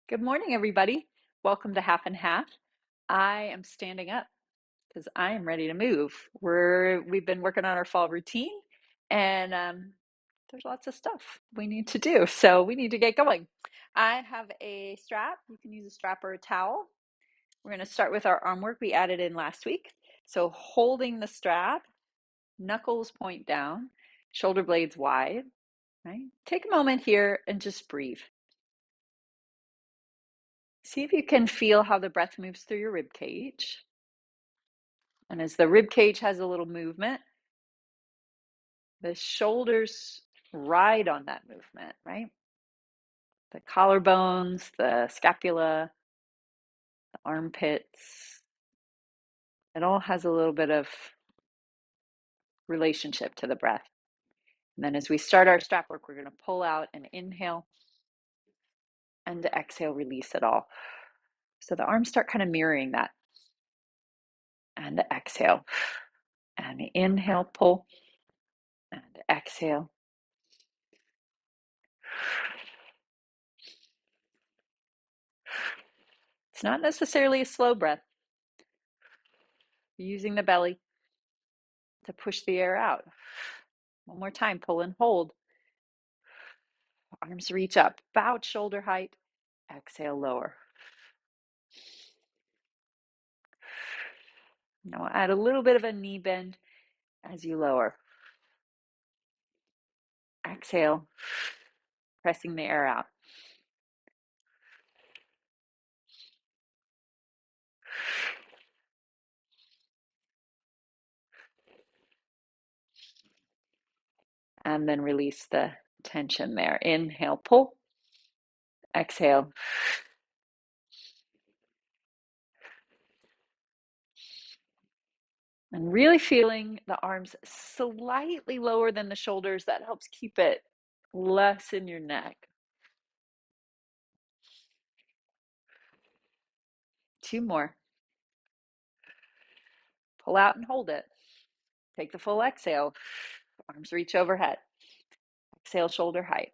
Good morning, everybody. Welcome to Half and Half. I am standing up because I am ready to move. We've been working on our fall routine, and there's lots of stuff we need to do, so we need to get going. I have a strap. You can use a strap or a towel. We're going to start with our arm work we added in last week. So holding the strap, knuckles point down, shoulder blades wide, right? Take a moment here and just breathe. See if you can feel how the breath moves through your rib cage. And as the rib cage has a little movement, the shoulders ride on that movement, right? The collarbones, the scapula, the armpits, it all has a little bit of relationship to the breath. And then as we start our strap work, we're going to pull out and inhale and exhale, release it all. So the arms start kind of mirroring that. And exhale. And inhale, pull. And exhale. It's not necessarily a slow breath. You're using the belly to push the air out. One more time, pull and hold. Arms reach up, about shoulder height. Exhale, lower. Now add a little bit of a knee bend as you lower. Exhale, pressing the air out. And then release the tension there. Inhale, pull. Exhale. And really feeling the arms slightly lower than the shoulders. That helps keep it less in your neck. 2 more. Pull out and hold it. Take the full exhale. Arms reach overhead. Exhale, shoulder height.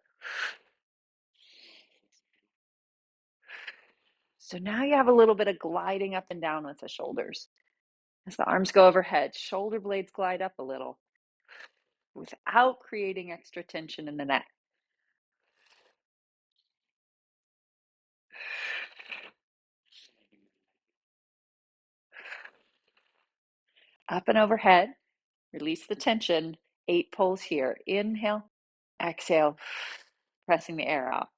So now you have a little bit of gliding up and down with the shoulders. As the arms go overhead, shoulder blades glide up a little without creating extra tension in the neck. Up and overhead, release the tension. 8 pulls here. Inhale, exhale, pressing the air out.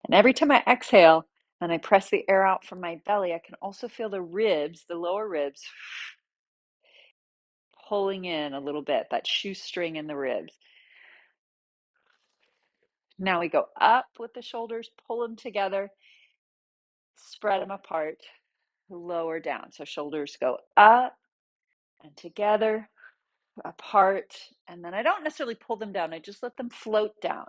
And every time I exhale and I press the air out from my belly, I can also feel the ribs, the lower ribs, pulling in a little bit, that shoestring in the ribs. Now we go up with the shoulders, pull them together, spread them apart, lower down. So shoulders go up and together, apart, and then I don't necessarily pull them down. I just let them float down.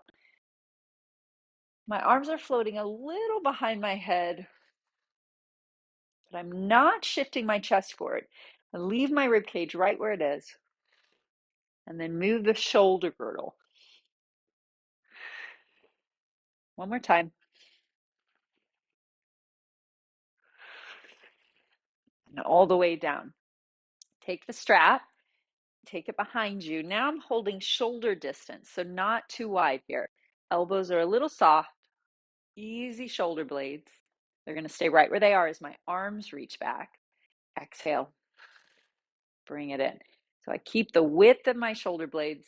My arms are floating a little behind my head, but I'm not shifting my chest forward. I leave my rib cage right where it is, and then move the shoulder girdle. One more time. And all the way down. Take the strap, take it behind you. Now I'm holding shoulder distance, so not too wide here. Elbows are a little soft, easy shoulder blades. They're going to stay right where they are as my arms reach back. Exhale, bring it in. So I keep the width of my shoulder blades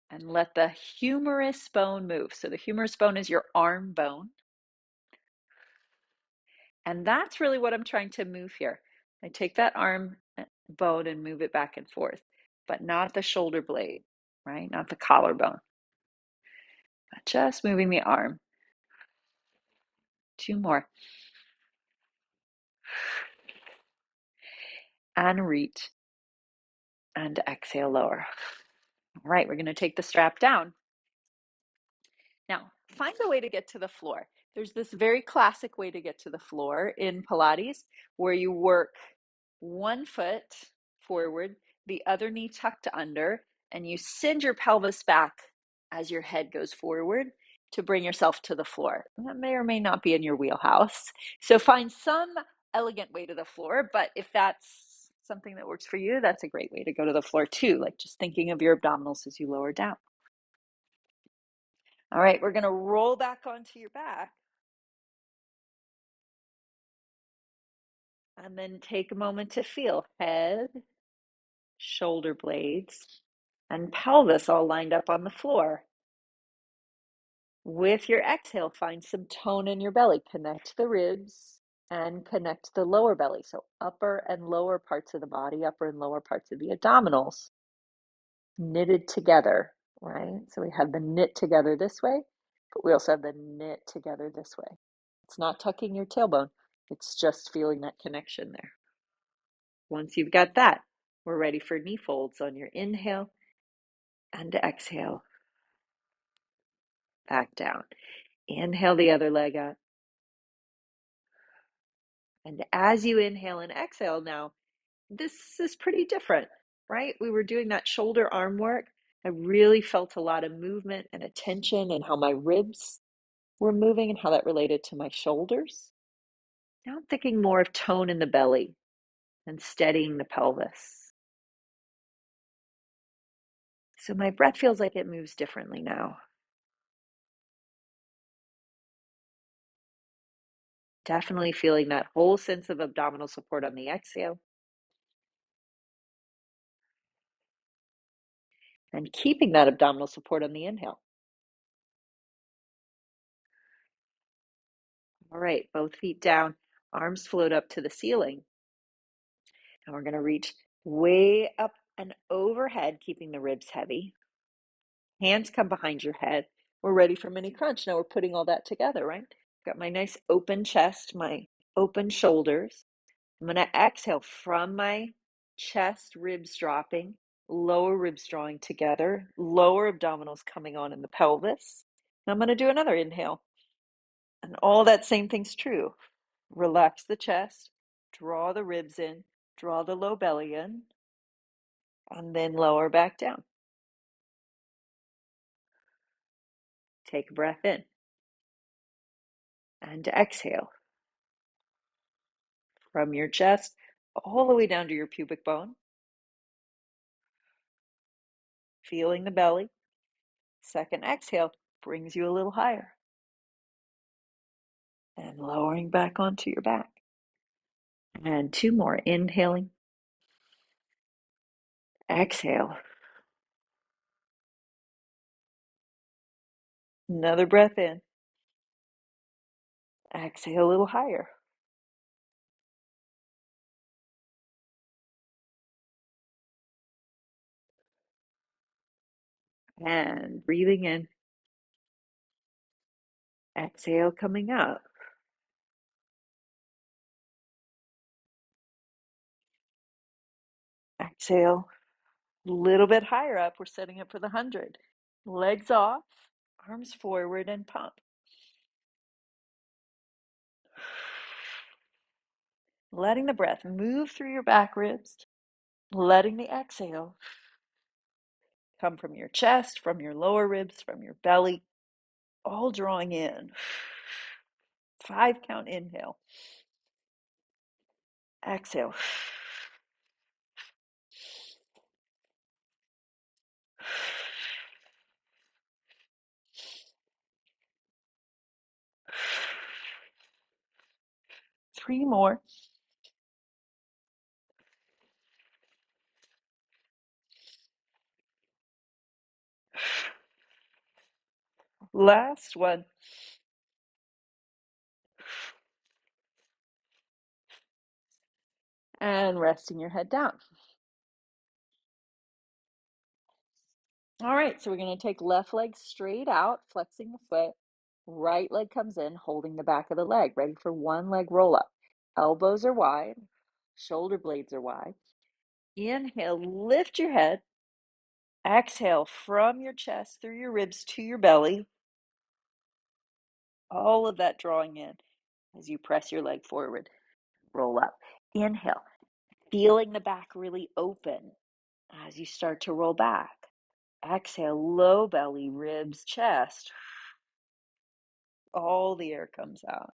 and let the humerus bone move. So the humerus bone is your arm bone. And that's really what I'm trying to move here. I take that arm bone and move it back and forth, but not the shoulder blade, right? Not the collarbone, but just moving the arm. 2 more. And reach. And exhale, lower. All right, we're going to take the strap down. Now, find a way to get to the floor. There's this very classic way to get to the floor in Pilates where you work one foot forward, the other knee tucked under, and you send your pelvis back as your head goes forward to bring yourself to the floor. And that may or may not be in your wheelhouse. So find some elegant way to the floor, but if that's something that works for you, that's a great way to go to the floor too, like just thinking of your abdominals as you lower down. All right, we're going to roll back onto your back. And then take a moment to feel head, shoulder blades, and pelvis all lined up on the floor. With your exhale, find some tone in your belly. Connect the ribs and connect the lower belly. So upper and lower parts of the body, upper and lower parts of the abdominals knitted together, right? So we have the knit together this way, but we also have the knit together this way. It's not tucking your tailbone. It's just feeling that connection there. Once you've got that, we're ready for knee folds on your inhale and exhale. Back down. Inhale the other leg up. And as you inhale and exhale now, this is pretty different, right? We were doing that shoulder arm work. I really felt a lot of movement and attention and how my ribs were moving and how that related to my shoulders. Now I'm thinking more of tone in the belly and steadying the pelvis. So my breath feels like it moves differently now. Definitely feeling that whole sense of abdominal support on the exhale. And keeping that abdominal support on the inhale. All right, both feet down, arms float up to the ceiling. And we're going to reach way up and overhead, keeping the ribs heavy. Hands come behind your head. We're ready for mini crunch. Now we're putting all that together, right? Got my nice open chest, my open shoulders. I'm going to exhale from my chest, ribs dropping, lower ribs drawing together, lower abdominals coming on in the pelvis. And I'm going to do another inhale. And all that same thing's true. Relax the chest, draw the ribs in, draw the low belly in, and then lower back down. Take a breath in and exhale from your chest all the way down to your pubic bone. Feeling the belly. Second exhale brings you a little higher. And lowering back onto your back. And two more. Inhaling. Exhale. Another breath in. Exhale a little higher. And breathing in. Exhale coming up. Exhale. A little bit higher up. We're setting up for the 100. Legs off. Arms forward and pump. Letting the breath move through your back ribs. Letting the exhale come from your chest, from your lower ribs, from your belly, all drawing in. 5 count inhale. Exhale. Three more. Last one. And resting your head down. All right, so we're going to take left leg straight out, flexing the foot. Right leg comes in, holding the back of the leg, ready for one leg roll up. Elbows are wide, shoulder blades are wide. Inhale, lift your head. Exhale from your chest through your ribs to your belly. All of that drawing in as you press your leg forward. Roll up. Inhale. Feeling the back really open as you start to roll back. Exhale, low belly, ribs, chest. All the air comes out.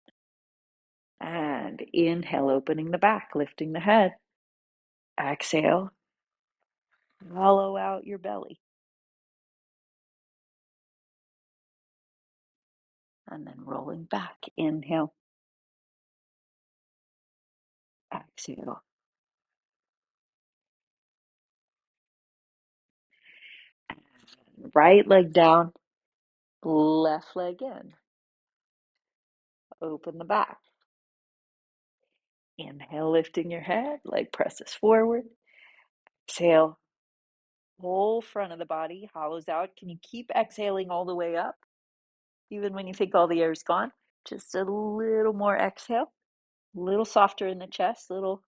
And inhale, opening the back, lifting the head. Exhale, hollow out your belly. And then rolling back. Inhale. Exhale. And right leg down, left leg in. Open the back. Inhale, lifting your head, leg presses forward. Exhale, whole front of the body hollows out. Can you keep exhaling all the way up? Even when you think all the air is gone, just a little more exhale, a little softer in the chest, a little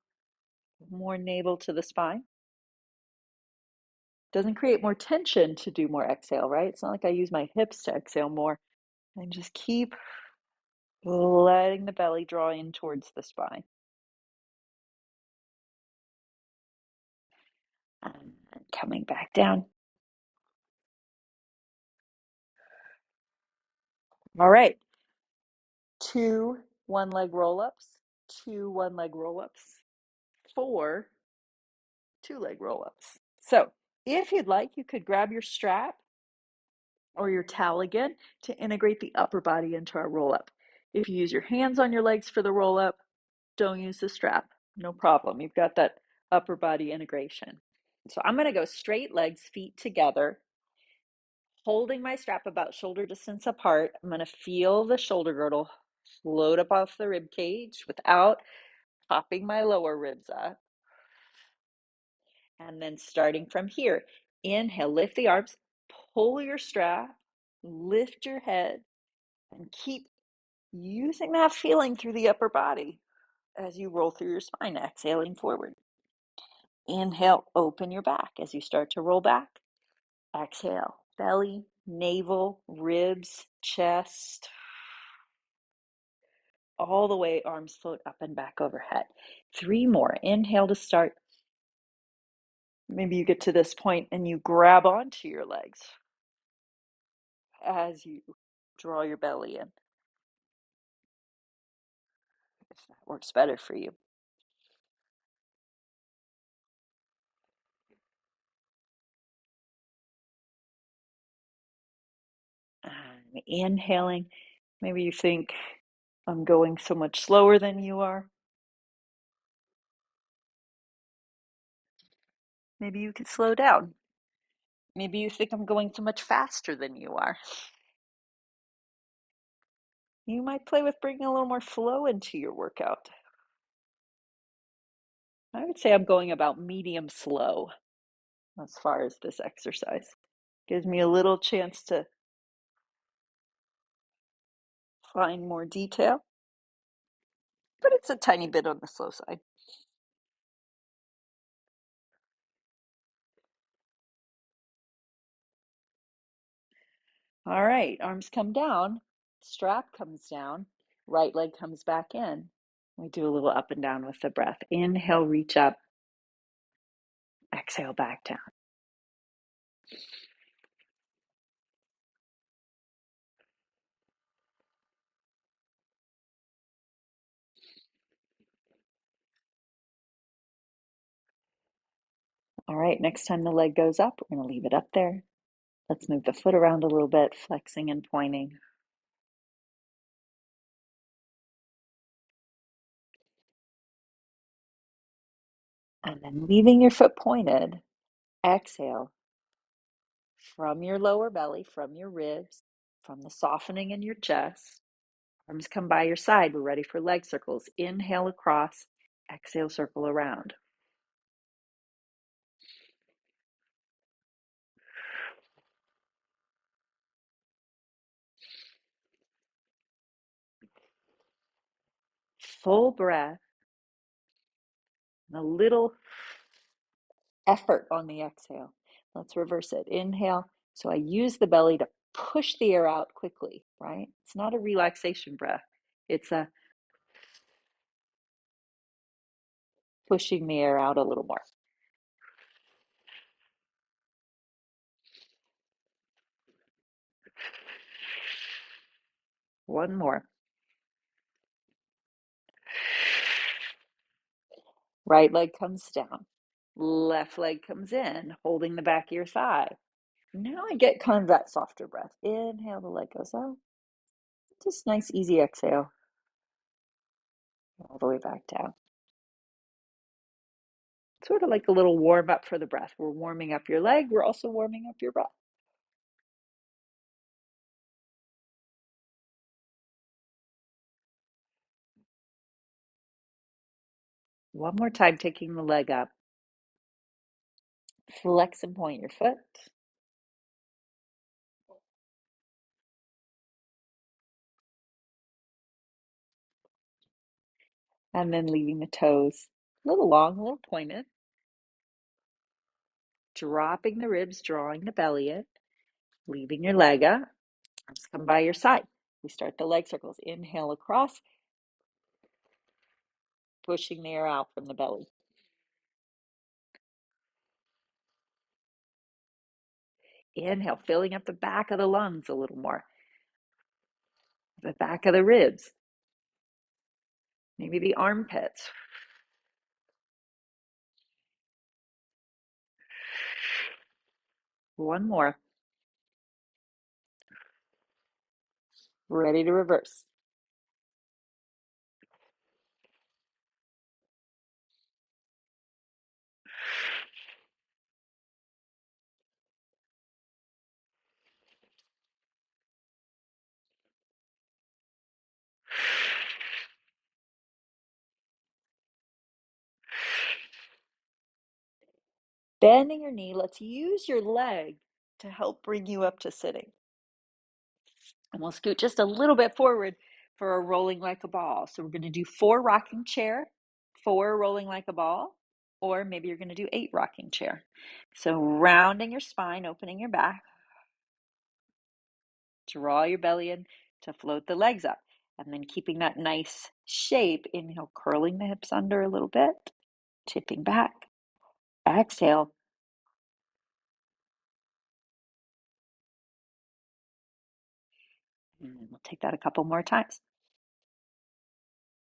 more navel to the spine. Doesn't create more tension to do more exhale, right? It's not like I use my hips to exhale more. And just keep letting the belly draw in towards the spine. And coming back down. All right. 2 one-leg roll-ups, 2 one-leg roll-ups, 4 two-leg roll-ups. So if you'd like, you could grab your strap or your towel again to integrate the upper body into our roll-up. If you use your hands on your legs for the roll-up, don't use the strap. No problem. You've got that upper body integration. So I'm going to go straight legs, feet together, holding my strap about shoulder distance apart. I'm going to feel the shoulder girdle float up off the rib cage without popping my lower ribs up. And then starting from here, inhale, lift the arms, pull your strap, lift your head, and keep using that feeling through the upper body as you roll through your spine, exhaling forward. Inhale, open your back as you start to roll back. Exhale, belly, navel, ribs, chest, all the way, arms float up and back overhead. 3 more. Inhale to start. Maybe you get to this point and you grab onto your legs as you draw your belly in, if that works better for you. And inhaling, maybe you think, I'm going so much slower than you are. Maybe you could slow down. Maybe you think I'm going so much faster than you are. You might play with bringing a little more flow into your workout. I would say I'm going about medium slow as far as this exercise. Gives me a little chance to find more detail, but it's a tiny bit on the slow side. All right, arms come down, strap comes down, right leg comes back in. We do a little up and down with the breath. Inhale, reach up. Exhale, back down. All right, next time the leg goes up, we're going to leave it up there. Let's move the foot around a little bit, flexing and pointing. And then leaving your foot pointed, exhale from your lower belly, from your ribs, from the softening in your chest. Arms come by your side. We're ready for leg circles. Inhale across, exhale, circle around. Full breath, and a little effort on the exhale. Let's reverse it. Inhale. So I use the belly to push the air out quickly, right? It's not a relaxation breath. It's a pushing the air out a little more. One more. Right leg comes down. Left leg comes in, holding the back of your thigh. Now I get kind of that softer breath. Inhale, the leg goes up. Just nice, easy exhale. All the way back down. Sort of like a little warm up for the breath. We're warming up your leg. We're also warming up your breath. One more time, taking the leg up. Flex and point your foot. And then leaving the toes a little long, a little pointed. Dropping the ribs, drawing the belly in. Leaving your leg up. Arms come by your side. We start the leg circles. Inhale across. Pushing the air out from the belly. Inhale, filling up the back of the lungs a little more. The back of the ribs. Maybe the armpits. One more. Ready to reverse. Bending your knee, let's use your leg to help bring you up to sitting. And we'll scoot just a little bit forward for a rolling like a ball. So we're going to do 4 rocking chair, 4 rolling like a ball, or maybe you're going to do 8 rocking chair. So rounding your spine, opening your back, draw your belly in to float the legs up. And then keeping that nice shape, inhale, curling the hips under a little bit, tipping back. Exhale. And we'll take that a couple more times.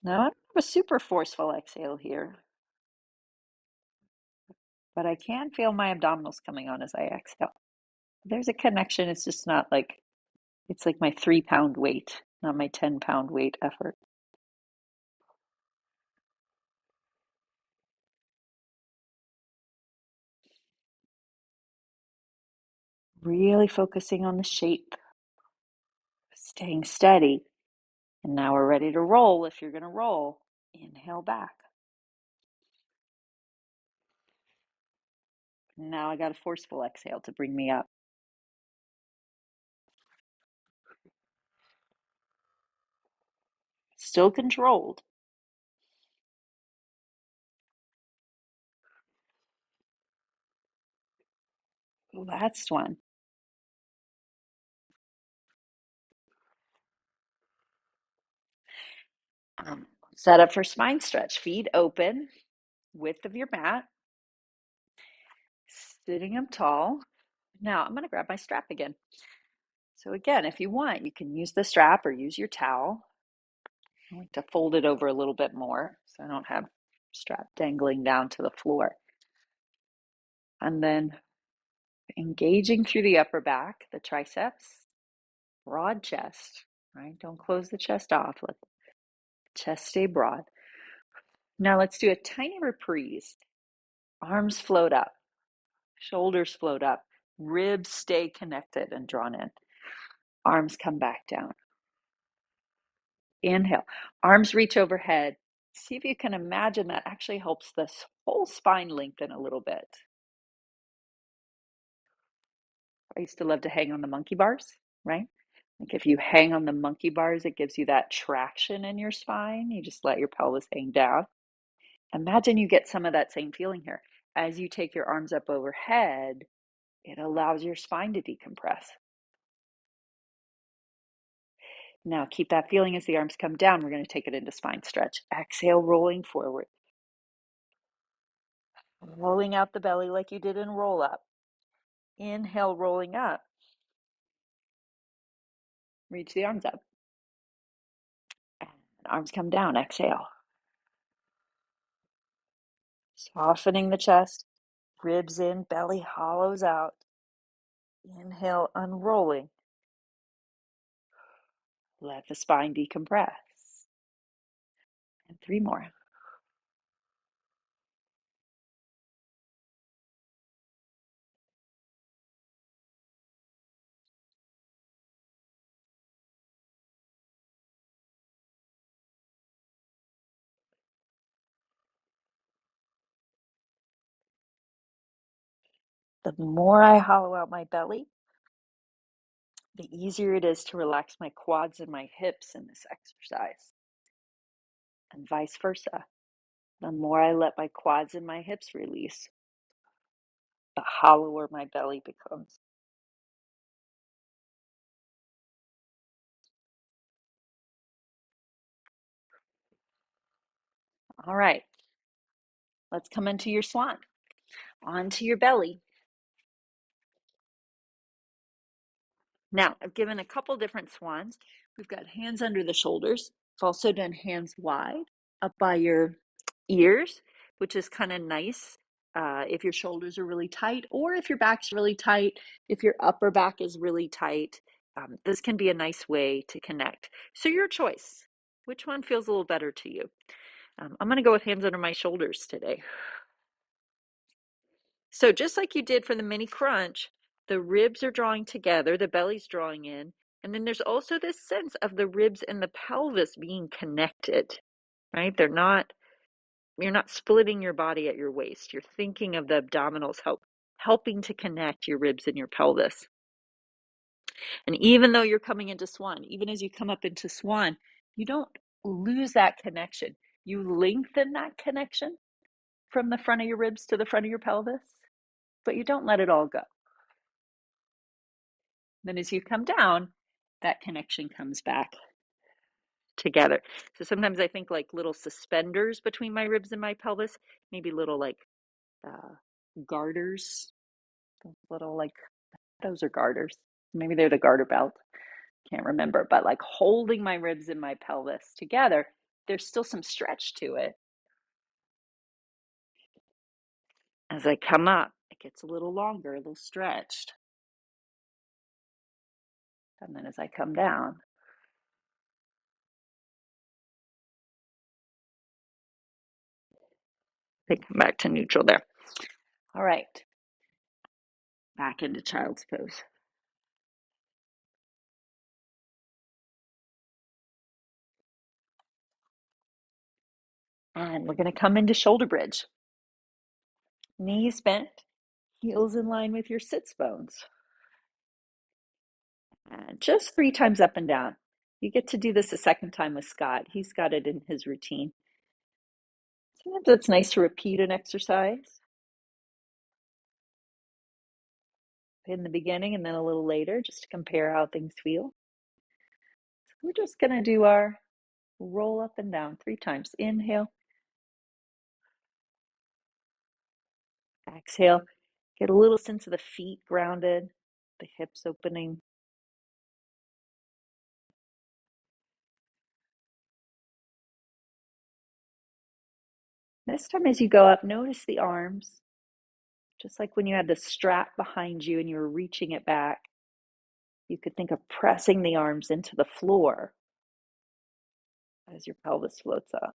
Now, I don't have a super forceful exhale here, but I can feel my abdominals coming on as I exhale. There's a connection. It's just not like, it's like my 3-pound weight, not my 10-pound weight effort. Really focusing on the shape, staying steady. And now we're ready to roll. If you're going to roll, inhale back. Now I got a forceful exhale to bring me up. Still controlled. Last one. Set up for spine stretch. Feet open, width of your mat. Sitting up tall. Now I'm going to grab my strap again. So again, if you want, you can use the strap or use your towel. I like to fold it over a little bit more so I don't have strap dangling down to the floor. And then engaging through the upper back, the triceps, broad chest, right? Don't close the chest off. Let the chest stay broad. Now let's do a tiny reprise. Arms float up, shoulders float up, ribs stay connected and drawn in. Arms come back down. Inhale, arms reach overhead. See if you can imagine that actually helps this whole spine lengthen a little bit. I used to love to hang on the monkey bars, right? Like if you hang on the monkey bars, it gives you that traction in your spine. You just let your pelvis hang down. Imagine you get some of that same feeling here. As you take your arms up overhead, it allows your spine to decompress. Now keep that feeling as the arms come down. We're going to take it into spine stretch. Exhale, rolling forward. Rolling out the belly like you did in roll up. Inhale, rolling up. Reach the arms up. And arms come down, exhale. Softening the chest, ribs in, belly hollows out. Inhale, unrolling. Let the spine decompress. And 3 more. The more I hollow out my belly, the easier it is to relax my quads and my hips in this exercise, and vice versa. The more I let my quads and my hips release, the hollower my belly becomes. All right, let's come into your swan. Onto your belly. Now, I've given a couple different swans. We've got hands under the shoulders. I've also done hands wide up by your ears, which is kind of nice if your shoulders are really tight, or if your back's really tight, if your upper back is really tight. This can be a nice way to connect. So your choice. Which one feels a little better to you? I'm going to go with hands under my shoulders today. So just like you did for the mini crunch, the ribs are drawing together, the belly's drawing in, and then there's also this sense of the ribs and the pelvis being connected, right? You're not splitting your body at your waist. You're thinking of the abdominals helping to connect your ribs and your pelvis. And even though you're coming into swan, even as you come up into swan, you don't lose that connection. You lengthen that connection from the front of your ribs to the front of your pelvis, but you don't let it all go. Then as you come down, that connection comes back together. So sometimes I think like little suspenders between my ribs and my pelvis, maybe little like garters, little like, those are garters. Maybe they're the garter belt. Can't remember, but like holding my ribs and my pelvis together, there's still some stretch to it. As I come up, it gets a little longer, a little stretched. And then as I come down, they come back to neutral there. All right, back into child's pose. And we're going to come into shoulder bridge. Knees bent, heels in line with your sits bones. And just 3 times up and down. You get to do this a second time with Scott. He's got it in his routine. Sometimes it's nice to repeat an exercise in the beginning and then a little later, just to compare how things feel. So we're just going to do our roll up and down 3 times. Inhale. Exhale. Get a little sense of the feet grounded, the hips opening. This time as you go up, notice the arms. Just like when you had the strap behind you and you were reaching it back, you could think of pressing the arms into the floor as your pelvis floats up.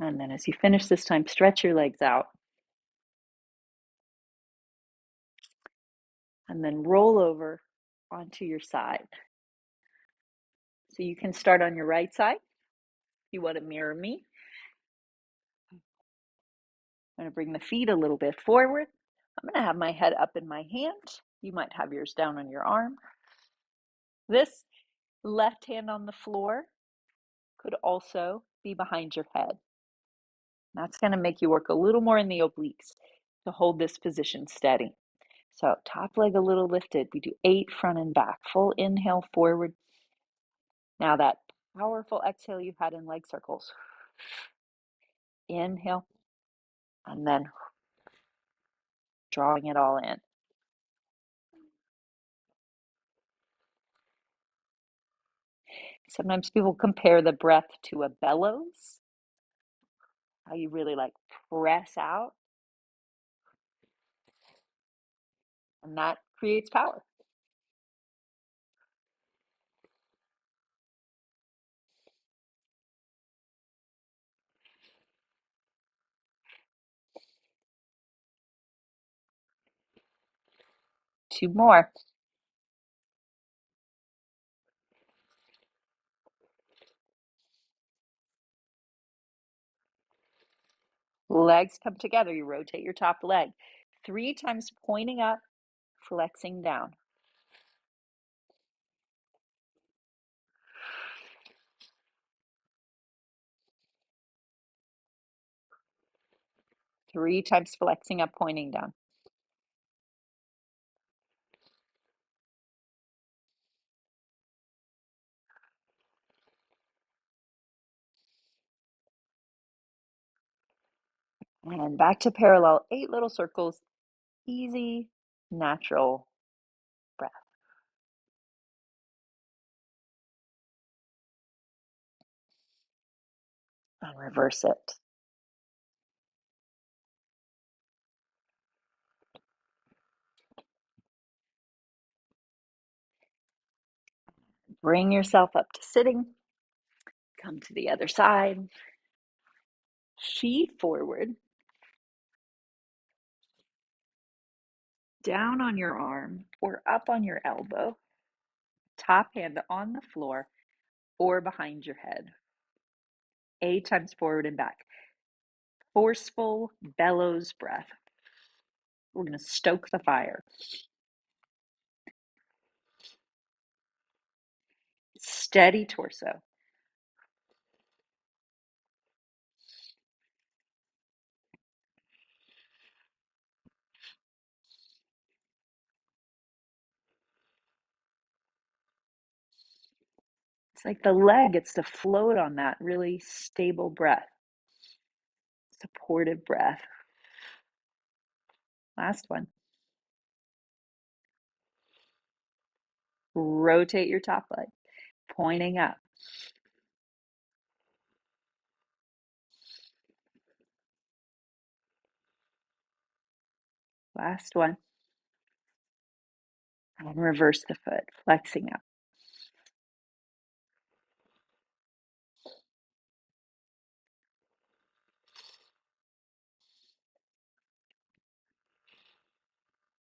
And then as you finish this time, stretch your legs out. And then roll over onto your side. So you can start on your right side. If you want to mirror me, I'm going to bring the feet a little bit forward. I'm going to have my head up in my hand. You might have yours down on your arm. This left hand on the floor could also be behind your head. That's going to make you work a little more in the obliques to hold this position steady. So top leg a little lifted. We do 8 front and back. Full inhale forward. Now that powerful exhale you had in leg circles. Inhale, and then drawing it all in. Sometimes people compare the breath to a bellows, how you really like press out, and that creates power. Two more. Legs come together. You rotate your top leg 3 times, pointing up, flexing down. Three times, flexing up, pointing down. And back to parallel, 8 little circles, easy, natural breath. And reverse it. Bring yourself up to sitting. Come to the other side. Feet forward. Down on your arm or up on your elbow. Top hand on the floor or behind your head. 8 times forward and back. Forceful bellows breath. We're going to stoke the fire. Steady torso. It's like the leg gets to float on that really stable breath. Supportive breath. Last one. Rotate your top leg, pointing up. Last one. And reverse the foot, flexing up.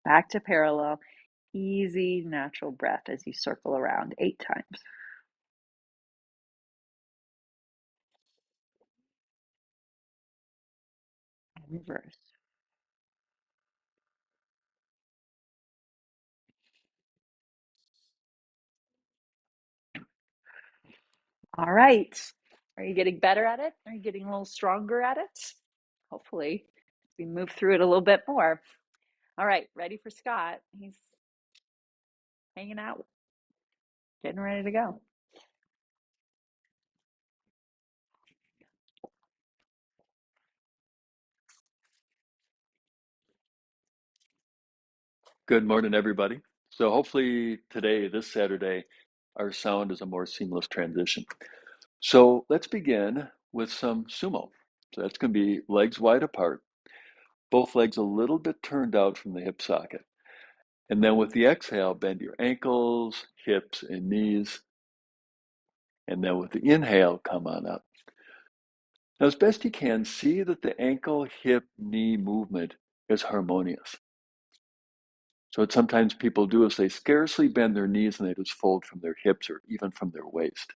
Back to parallel. Easy, natural breath as you circle around 8 times. And reverse. All right. Are you getting better at it? Are you getting a little stronger at it? Hopefully, we move through it a little bit more. All right, ready for Scott? He's hanging out, getting ready to go. Good morning, everybody. So hopefully today, this Saturday, our sound is a more seamless transition. So let's begin with some sumo. So that's going to be legs wide apart, both legs a little bit turned out from the hip socket. And then with the exhale, bend your ankles, hips, and knees. And then with the inhale, come on up. Now, as best you can, see that the ankle, hip, knee movement is harmonious. So what sometimes people do is they scarcely bend their knees and they just fold from their hips or even from their waist.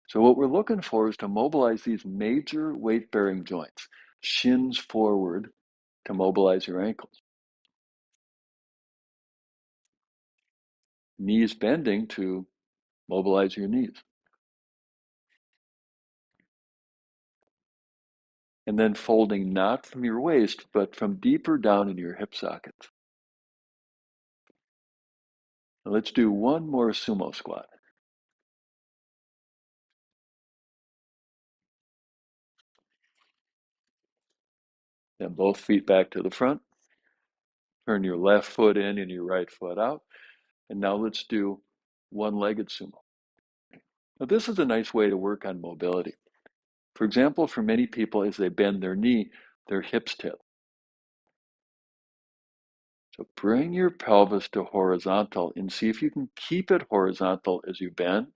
So what we're looking for is to mobilize these major weight-bearing joints, shins forward to mobilize your ankles, knees bending to mobilize your knees, and then folding not from your waist, but from deeper down in your hip sockets. Now let's do one more sumo squat. Then both feet back to the front. Turn your left foot in and your right foot out. And now let's do one-legged sumo. Now this is a nice way to work on mobility. For example, for many people, as they bend their knee, their hips tip. So bring your pelvis to horizontal and see if you can keep it horizontal as you bend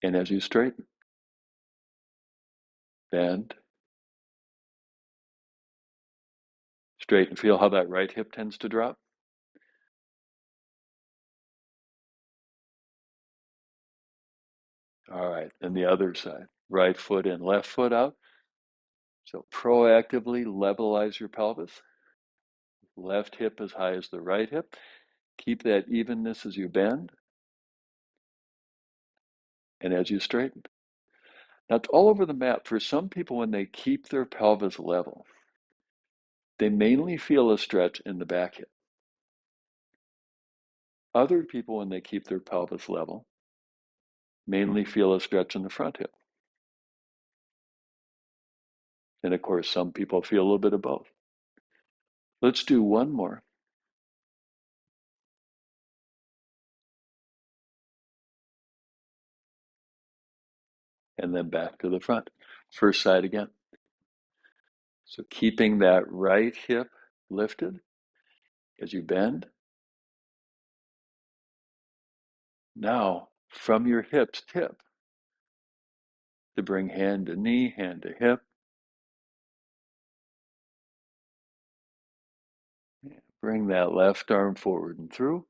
and as you straighten. Bend, straighten. Feel how that right hip tends to drop? All right, and the other side. Right foot in, left foot out. So proactively levelize your pelvis. Left hip as high as the right hip. Keep that evenness as you bend and as you straighten. Now it's all over the map. For some people, when they keep their pelvis level, they mainly feel a stretch in the back hip. Other people, when they keep their pelvis level, mainly feel a stretch in the front hip. And of course, some people feel a little bit of both. Let's do one more. And then back to the front. First side again. So keeping that right hip lifted as you bend. Now, from your hips tip to bring hand to knee, hand to hip. Bring that left arm forward and through.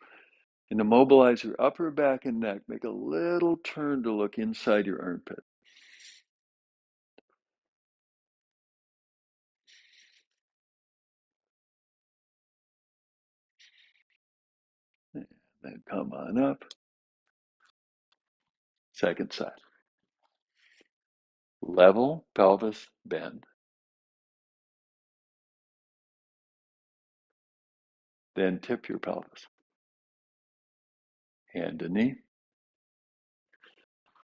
And immobilize your upper back and neck. Make a little turn to look inside your armpit. And then come on up. Second side. Level pelvis bend. Then tip your pelvis. Hand to knee.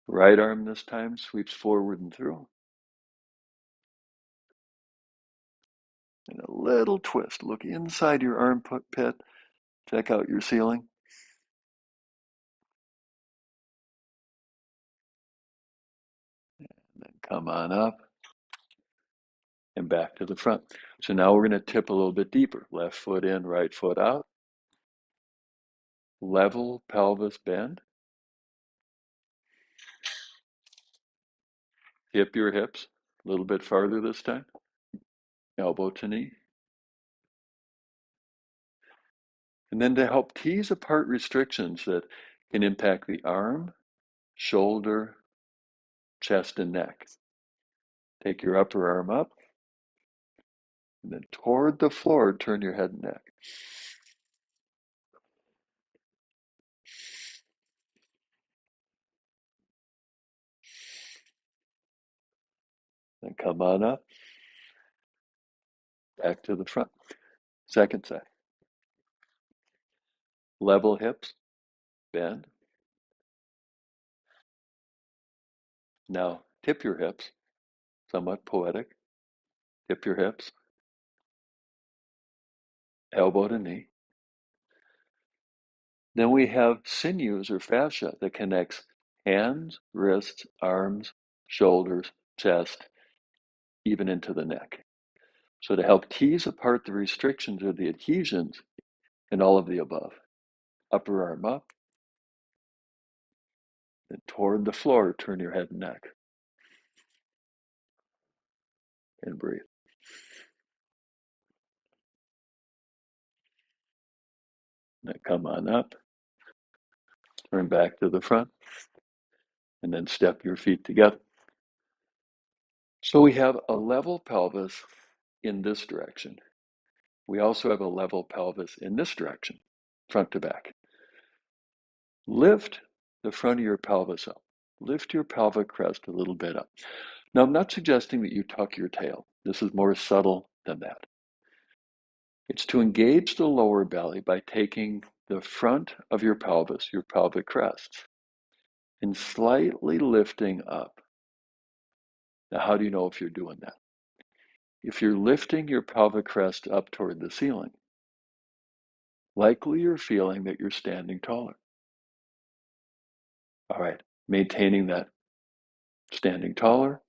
Right arm this time sweeps forward and through. And a little twist. Look inside your armpit. Check out your ceiling. And then come on up and back to the front. So now we're going to tip a little bit deeper. Left foot in, right foot out. Level pelvis bend. Tip your hips a little bit farther this time. Elbow to knee. And then to help tease apart restrictions that can impact the arm, shoulder, chest, and neck. Take your upper arm up, and then toward the floor, turn your head and neck. Then come on up, back to the front. Second side. Level hips, bend. Now tip your hips, somewhat poetic. Tip your hips, elbow to knee. Then we have sinews or fascia that connects hands, wrists, arms, shoulders, chest, even into the neck. So to help tease apart the restrictions or the adhesions and all of the above. Upper arm up, then toward the floor, turn your head and neck. And breathe. Then come on up, turn back to the front, and then step your feet together. So we have a level pelvis in this direction. We also have a level pelvis in this direction, front to back. Lift the front of your pelvis up. Lift your pelvic crest a little bit up. Now, I'm not suggesting that you tuck your tail. This is more subtle than that. It's to engage the lower belly by taking the front of your pelvis, your pelvic crest, and slightly lifting up. Now, how do you know if you're doing that? If you're lifting your pelvic crest up toward the ceiling, likely you're feeling that you're standing taller. All right, maintaining that standing taller,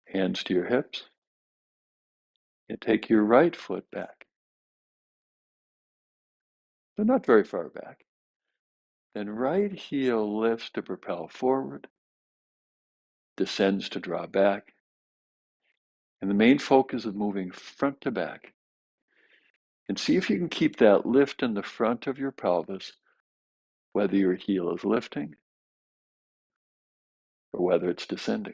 hands to your hips, and take your right foot back. So not very far back. Then right heel lifts to propel forward, descends to draw back, and the main focus is moving front to back. And see if you can keep that lift in the front of your pelvis, whether your heel is lifting or whether it's descending.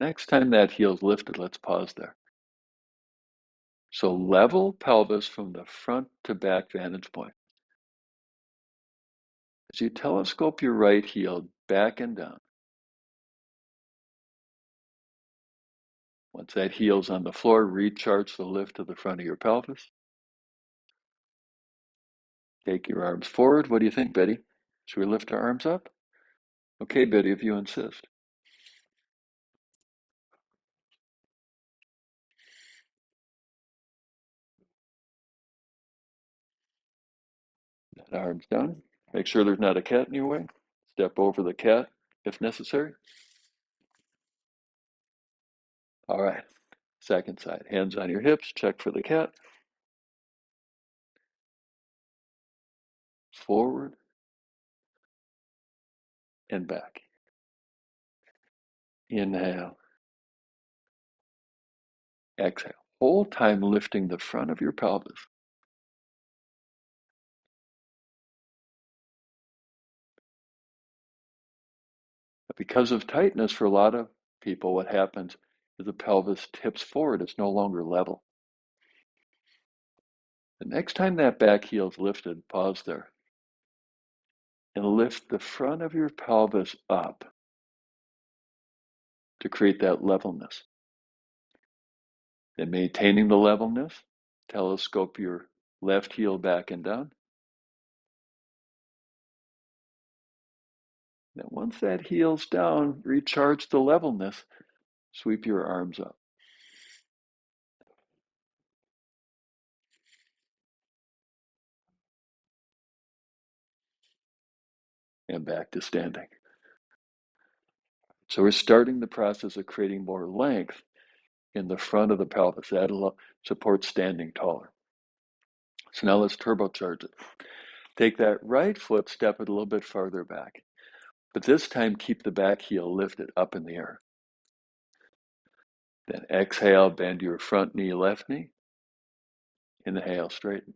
Next time that heel's lifted, let's pause there. So level pelvis from the front to back vantage point. As you telescope your right heel back and down, once that heel's on the floor, recharge the lift to the front of your pelvis. Take your arms forward. What do you think, Betty? Should we lift our arms up? Okay, Betty, if you insist. That arms down. Make sure there's not a cat in your way. Step over the cat if necessary. All right. Second side. Hands on your hips. Check for the cat. Forward and back. Inhale. Exhale. Whole time lifting the front of your pelvis. Because of tightness, for a lot of people, what happens is the pelvis tips forward. It's no longer level. The next time that back heel is lifted, pause there and lift the front of your pelvis up to create that levelness. Then maintaining the levelness, telescope your left heel back and down. Then once that heel's down, recharge the levelness, sweep your arms up. And back to standing. So we're starting the process of creating more length in the front of the pelvis. That'll support standing taller. So now let's turbocharge it. Take that right foot, step it a little bit farther back. But this time, keep the back heel lifted up in the air. Then exhale, bend your front knee, left knee. Inhale, straighten.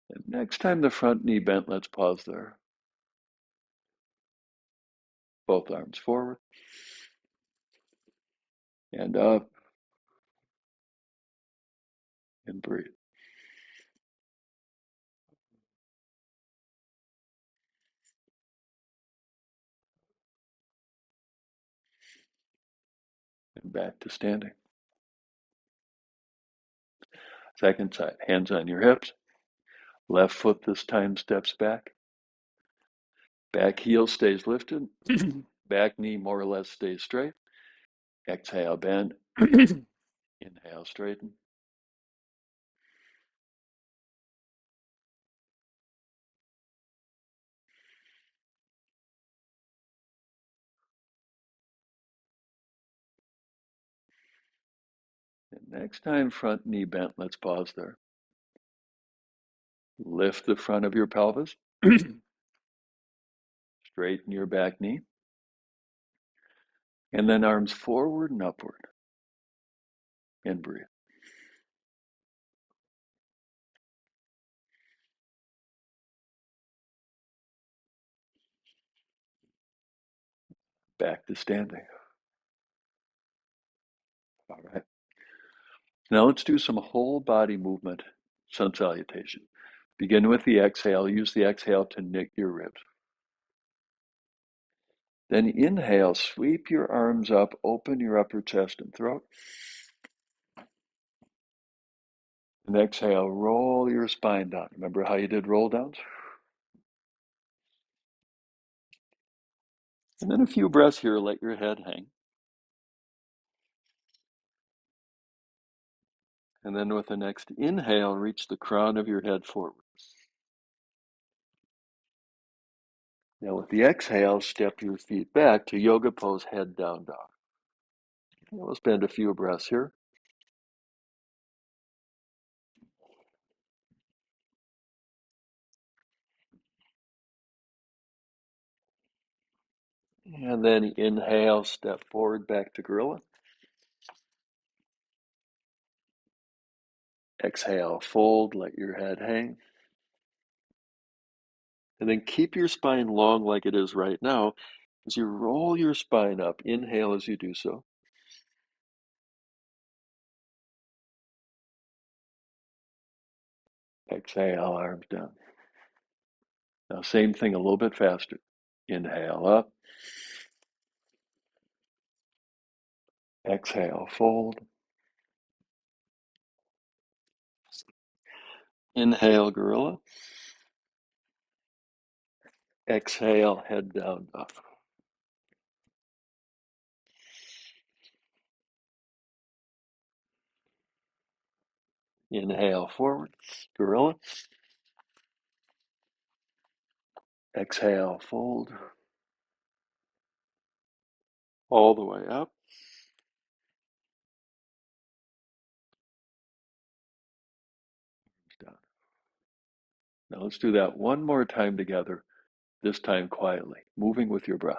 And next time the front knee bent, let's pause there. Both arms forward and up and breathe. And back to standing. Second side, hands on your hips. Left foot this time steps back. Back heel stays lifted. Back knee more or less stays straight. Exhale, bend. Inhale, straighten. And next time front knee bent, let's pause there. Lift the front of your pelvis. Straighten your back knee. And then arms forward and upward. And breathe. Back to standing. All right. Now let's do some whole body movement sun salutation. Begin with the exhale. Use the exhale to knit your ribs. Then inhale, sweep your arms up, open your upper chest and throat. And exhale, roll your spine down. Remember how you did roll downs? And then a few breaths here, let your head hang. And then with the next inhale, reach the crown of your head forward. Now with the exhale, step your feet back to yoga pose, head down dog. And we'll spend a few breaths here. And then inhale, step forward back to gorilla. Exhale, fold, let your head hang. And then keep your spine long like it is right now as you roll your spine up. Inhale as you do so. Exhale, arms down. Now same thing, a little bit faster. Inhale up. Exhale, fold. Inhale, gorilla. Exhale, head down dog. Inhale, forward, gorilla. Exhale, fold. All the way up. Down. Now let's do that one more time together, this time quietly, moving with your breath.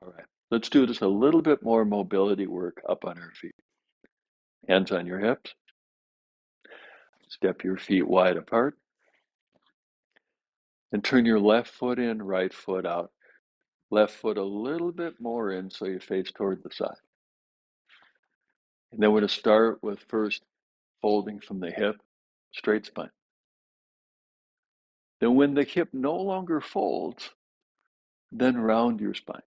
All right, let's do just a little bit more mobility work up on our feet. Hands on your hips. Step your feet wide apart. And turn your left foot in, right foot out. Left foot a little bit more in so you face toward the side. And then we're going to start with first folding from the hip, straight spine. Then when the hip no longer folds, then round your spine.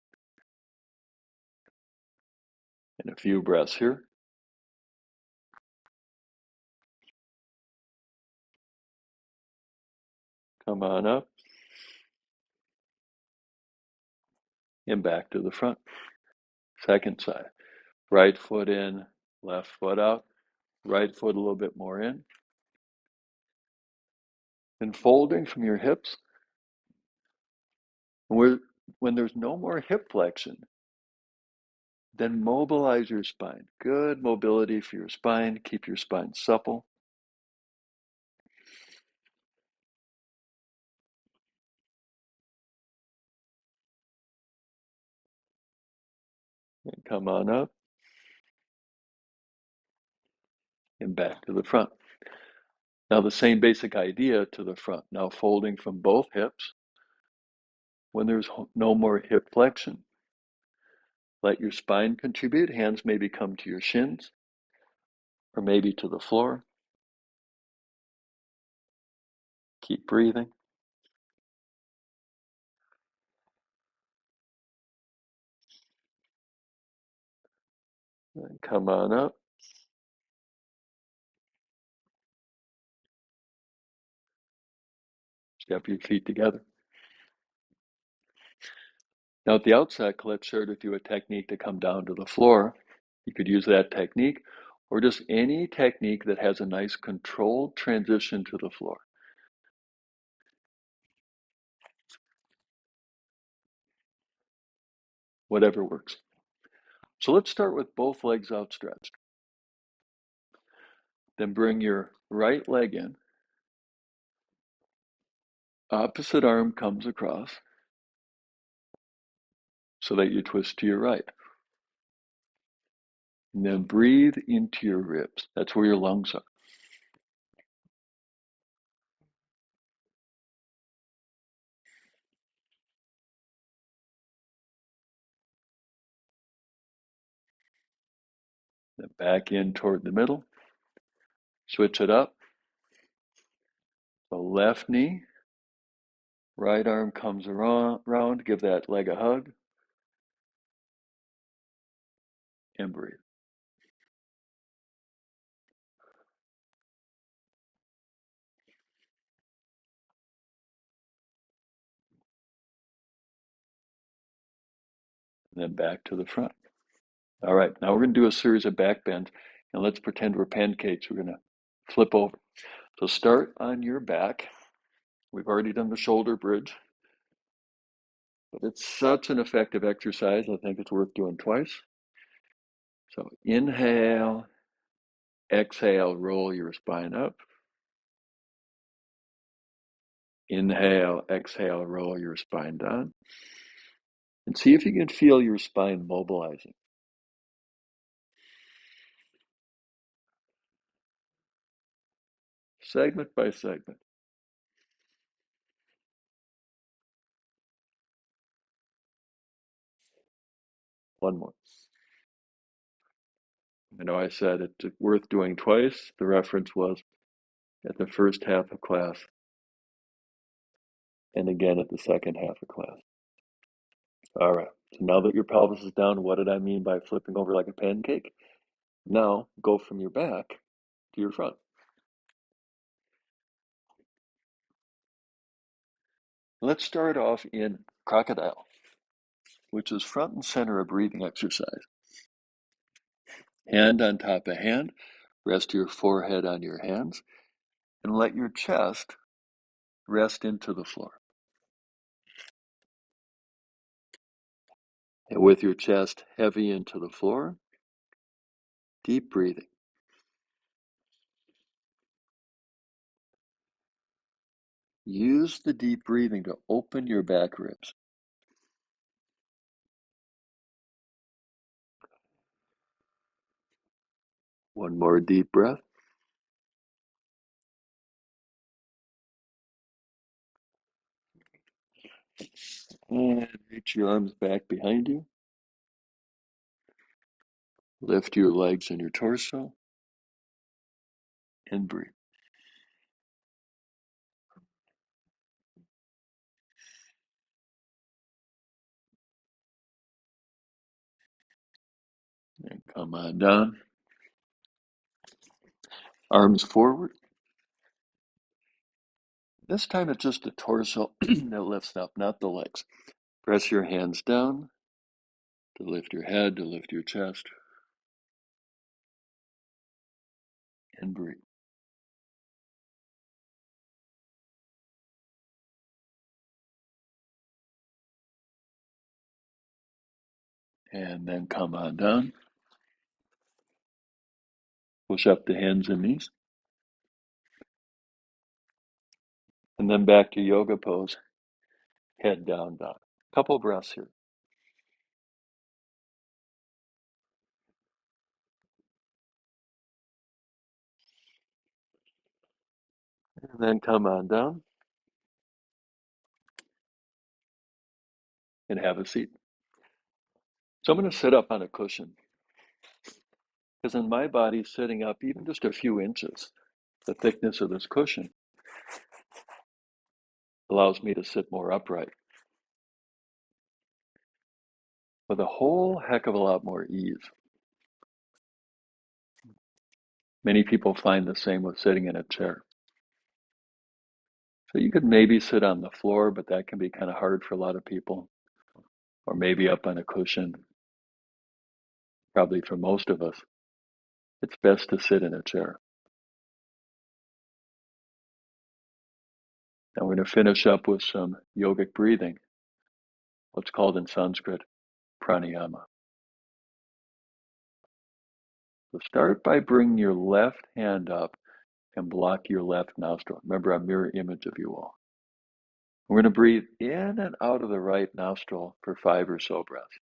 And a few breaths here. Come on up. And back to the front. Second side. Right foot in, left foot out. Right foot a little bit more in. And folding from your hips. When there's no more hip flexion, then mobilize your spine. Good mobility for your spine. Keep your spine supple. And come on up. And back to the front. Now the same basic idea to the front. Now folding from both hips. When there's no more hip flexion, let your spine contribute. Hands maybe come to your shins or maybe to the floor. Keep breathing. And come on up. Step your feet together. Now at the outset, Colette shared with you a technique to come down to the floor. You could use that technique or just any technique that has a nice controlled transition to the floor. whatever works. So let's start with both legs outstretched. Then bring your right leg in. Opposite arm comes across so that you twist to your right. And then breathe into your ribs. That's where your lungs are. Then back in toward the middle. Switch it up. The left knee, right arm comes around. Give that leg a hug and breathe. And then back to the front. All right, now we're going to do a series of back bends, and let's pretend we're pancakes. We're going to flip over. So start on your back. We've already done the shoulder bridge, but it's such an effective exercise. I think it's worth doing twice. So inhale, exhale, roll your spine up. Inhale, exhale, roll your spine down. And see if you can feel your spine mobilizing. Segment by segment. One more. I know I said it's worth doing twice. The reference was at the first half of class and again at the second half of class. All right. So now that your pelvis is down, what did I mean by flipping over like a pancake? Now go from your back to your front. Let's start off in crocodile, which is front and center of breathing exercise. Hand on top of hand, rest your forehead on your hands, and let your chest rest into the floor. And with your chest heavy into the floor, deep breathing. Use the deep breathing to open your back ribs. One more deep breath. And reach your arms back behind you. Lift your legs and your torso. And breathe. And come on down. Arms forward. This time it's just the torso that lifts up, not the legs. Press your hands down to lift your head, to lift your chest. And breathe. And then come on down. Push up the hands and knees. And then back to yoga pose. Head down, down. Couple breaths here. And then come on down and have a seat. So I'm going to sit up on a cushion because in my body, sitting up even just a few inches, the thickness of this cushion allows me to sit more upright with a whole heck of a lot more ease. Many people find the same with sitting in a chair. So you could maybe sit on the floor, but that can be kind of hard for a lot of people, or maybe up on a cushion. Probably for most of us, it's best to sit in a chair. Now we're going to finish up with some yogic breathing, what's called in Sanskrit pranayama. So start by bringing your left hand up and block your left nostril. Remember, a mirror image of you all. We're going to breathe in and out of the right nostril for 5 or so breaths.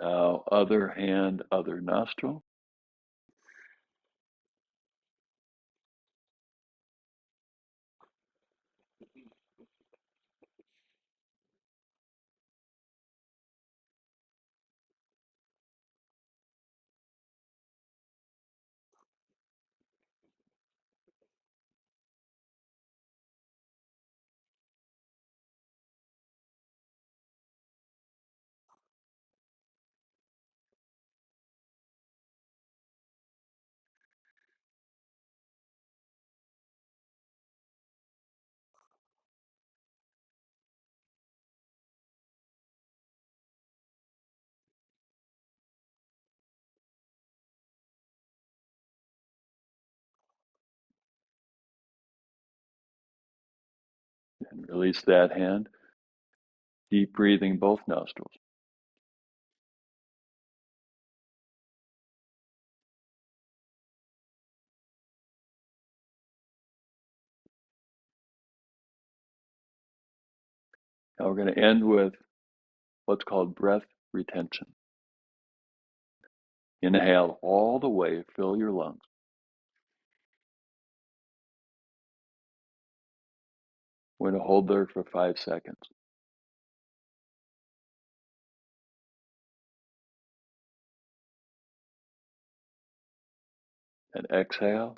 Now, other hand, other nostril. And release that hand. Deep breathing, both nostrils. Now we're going to end with what's called breath retention. Inhale all the way, fill your lungs. We're going to hold there for 5 seconds. And exhale.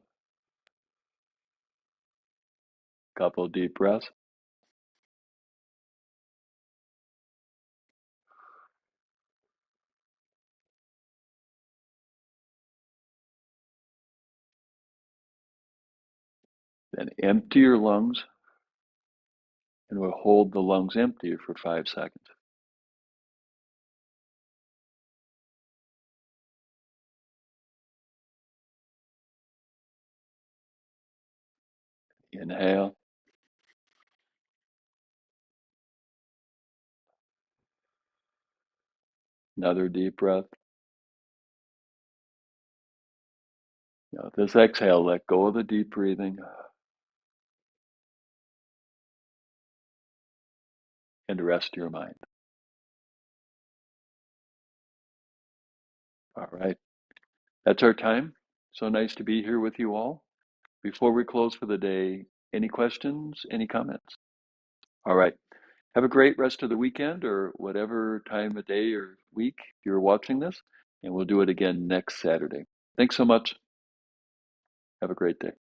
Couple of deep breaths. Then empty your lungs. And we'll hold the lungs empty for 5 seconds. Inhale. Another deep breath. Now, this exhale, let go of the deep breathing and rest your mind. All right. That's our time. So nice to be here with you all. Before we close for the day, any questions, any comments? All right. Have a great rest of the weekend or whatever time of day or week you're watching this. And we'll do it again next Saturday. Thanks so much. Have a great day.